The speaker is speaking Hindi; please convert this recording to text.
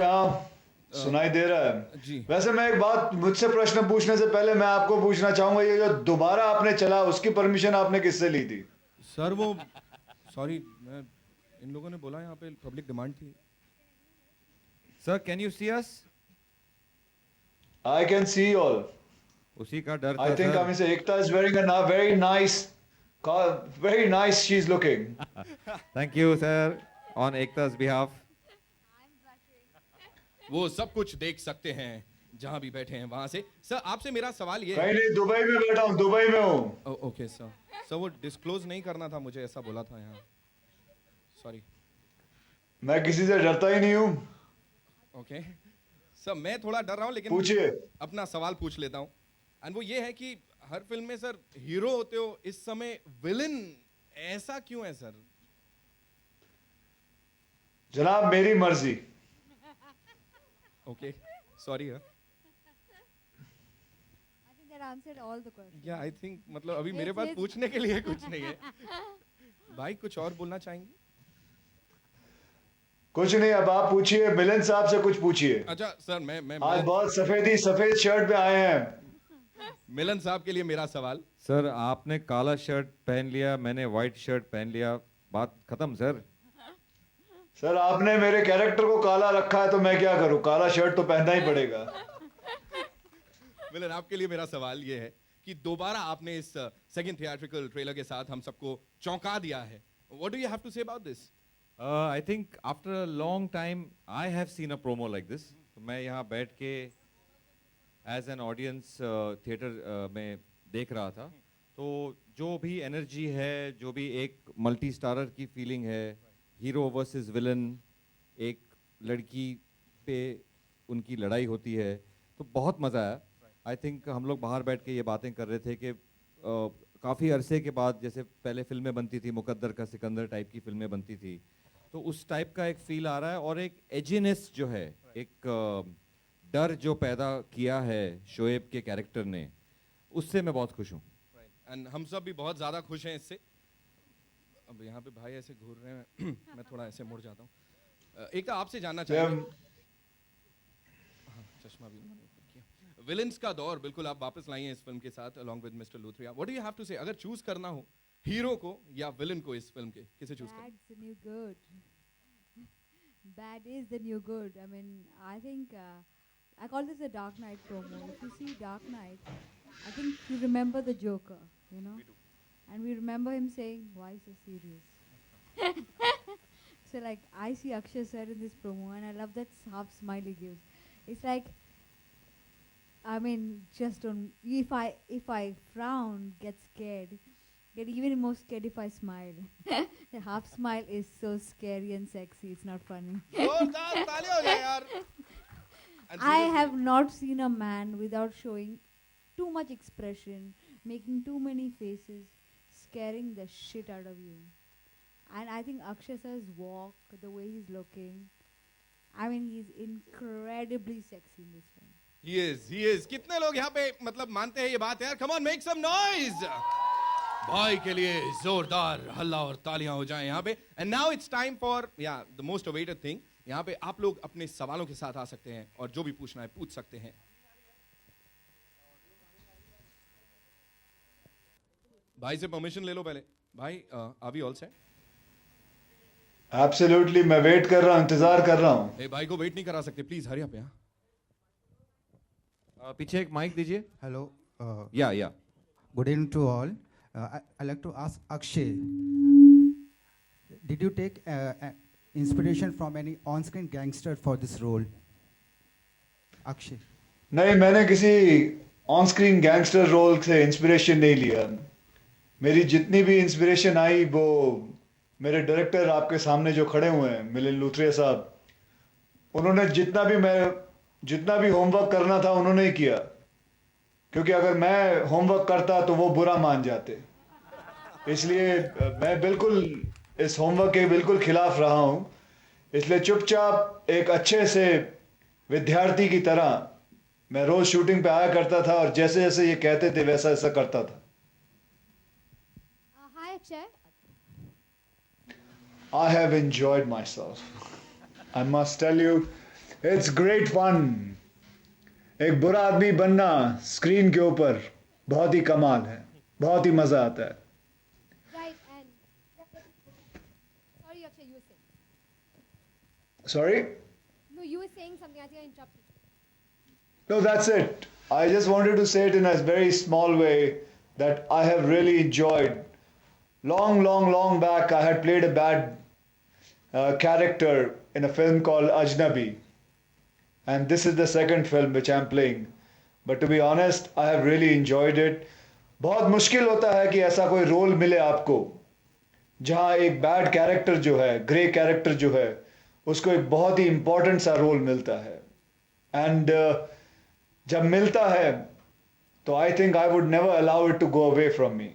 हाँ, सुनाई दे रहा है। जी। वैसे मैं एक बात, मुझसे प्रश्न पूछने से पहले मैं आपको पूछना चाहूंगा, ये जो दोबारा आपने चला उसकी परमिशन आपने किससे ली थी? सर वो सॉरी, मैं इन लोगों ने बोला यहाँ पे पब्लिक डिमांड थी। Sir can you see us? I can see all. उसी का डर आई था think sir. I'm say Ekta is wearing a very nice she's looking. Thank you sir on Ekta's behalf. वो सब कुछ देख सकते हैं जहां भी बैठे हैं वहां से। सर आपसे मेरा सवाल ये कहीं है। नहीं, दुबई में बैठा हूँ, दुबई में हूँ। Okay sir. सर वो डिस्क्लोज नहीं करना था, मुझे ऐसा बोला था यहाँ। सॉरी। मैं किसी से डरता ही नहीं हूँ। ओके सर, मैं थोड़ा डर रहा हूँ लेकिन पूछिए। अपना सवाल पूछ लेता हूँ। एंड वो ये है कि हर फिल्म में सर हीरो होते हो, इस समय विलन ऐसा क्यों है सर? जनाब मेरी मर्जी। ओके सॉरी यार। I think that answered all the questions. या आई थिंक मतलब अभी मेरे Yes, पास yes. पूछने के लिए कुछ नहीं है। भाई कुछ और बोलना चाहेंगे? कुछ नहीं, अब आप पूछिए, मिलन साहब से कुछ पूछिए। अच्छा सर, मैं आज बहुत सफेद शर्ट पे आए हैं। मिलन साहब के लिए मेरा सवाल। सर आपने काला शर्ट पहन लिया, मैंने वाइट शर्ट पहन लिया, बात खत्म सर। सर आपने मेरे कैरेक्टर को काला रखा है तो मैं क्या करूं, काला शर्ट तो पहनना ही पड़ेगा। मिलन आपके लिए मेरा सवाल ये है कि दोबारा आपने इस सेकंड थिएट्रिकल ट्रेलर के साथ हम सबको चौंका दिया है। What do you have to say about this? I think after a long time I have seen a promo like this. तो मैं यहाँ बैठ के एज एन ऑडियंस थिएटर में देख रहा था, तो जो भी एनर्जी है, जो भी एक मल्टी स्टारर की फीलिंग है, हीरो वर्सेस विलन, एक लड़की पे उनकी लड़ाई होती है, तो बहुत मज़ा आया। आई थिंक हम लोग बाहर बैठ के ये बातें कर रहे थे कि काफ़ी अरसे के बाद, जैसे पहले फिल्में बनती थी, मुकद्दर का सिकंदर टाइप की फिल्में बनती थी, तो उस टाइप का एक फील आ रहा है। और एक एजीनेस जो है, एक डर जो पैदा किया है शोएब के कैरेक्टर ने, उससे मैं बहुत खुश हूँ। एंड हम सब भी बहुत ज्यादा खुश हैं इससे। अब यहाँ पे भाई ऐसे घूर रहे हैं मैं थोड़ा ऐसे मुड़ जाता हूँ। एक तो आपसे जानना चाहेंगे, हाँ, चश्मा भी मैंने ऊपर किया। विलेंस का दौर बिल्कुल आप वापस लाइए इस फिल्म के साथ along with mister Luthria. What do you have to say, अगर चूज करना हो हीरो को या विलेन को इस फिल्म के, किसे चूज करें? Bad's the new good. Bad is the new good. I mean, I think I call this a Dark Knight promo. If you see Dark Knight, I think you remember the Joker, you know? We do. And we remember him saying, "Why so serious?" So like, I see Akshay sir in this promo, and I love that half smile he gives. It's like, I mean, just don't. If I frown, get scared, get even more scared if I smile. The half smile is so scary and sexy. It's not funny. जोरदार तालियां हो जाए यार। And I seriously, have not seen a man without showing too much expression, making too many faces, scaring the shit out of you. And I think Akshay sir's walk, the way he's looking, I mean, he's incredibly sexy in this film. he is. कितने लोग यहाँ पे मतलब मानते हैं ये बात यार? Come on, make some noise. भाई के लिए जोरदार हल्ला और तालियां हो जाएं यहाँ पे। And now it's time for the most awaited thing. यहाँ पे आप लोग अपने सवालों के साथ आ सकते हैं और जो भी पूछना है पूछ सकते हैं। भाई से परमिशन ले लो पहले। भाई are we all set? Absolutely, मैं वेट कर रहा हूँ, इंतजार कर रहा हूँ। ए भाई को वेट नहीं करा सकते, प्लीज हरी अप यहाँ। पीछे एक माइक दीजिए। Hello. या Good evening to all. I'd like to ask Akshay, did you take inspiration from any on-screen gangster for this role? Akshay. नहीं, मैंने किसी ऑन स्क्रीन गैंगस्टर रोल से इंस्पिरेशन नहीं लिया। मेरी जितनी भी इंस्पिरेशन आई वो मेरे डायरेक्टर आपके सामने जो खड़े हुए हैं, मिलिन लूथरिया साहब, उन्होंने जितना भी होमवर्क करना था उन्होंने ही किया। क्योंकि अगर मैं होमवर्क करता तो वो बुरा मान जाते, इसलिए मैं बिल्कुल इस होमवर्क के बिल्कुल खिलाफ रहा हूं। इसलिए चुपचाप एक अच्छे से विद्यार्थी की तरह मैं रोज शूटिंग पे आया करता था और जैसे जैसे ये कहते थे वैसा ऐसा करता था। Hi, Akshay. I have enjoyed myself. I must tell you, it's great fun. एक बुरा आदमी बनना स्क्रीन के ऊपर बहुत ही कमाल है, बहुत ही मजा आता है. Right, and sorry, Akshay, you were saying. Sorry? No, you were saying something. I think I interrupted. No, that's it. I just wanted to say it in a very small way that I have really enjoyed. Long back, I had played a bad character in a film called Ajnabi. And this is the second film which I'm playing. But to be honest, I have really enjoyed it. बहुत मुश्किल होता है कि ऐसा कोई रोल मिले आपको जहां एक बैड कैरेक्टर जो है, ग्रे कैरेक्टर जो है, उसको एक बहुत ही इंपॉर्टेंट सा रोल मिलता है. एंड जब मिलता है तो I think I would never allow it to go away from me.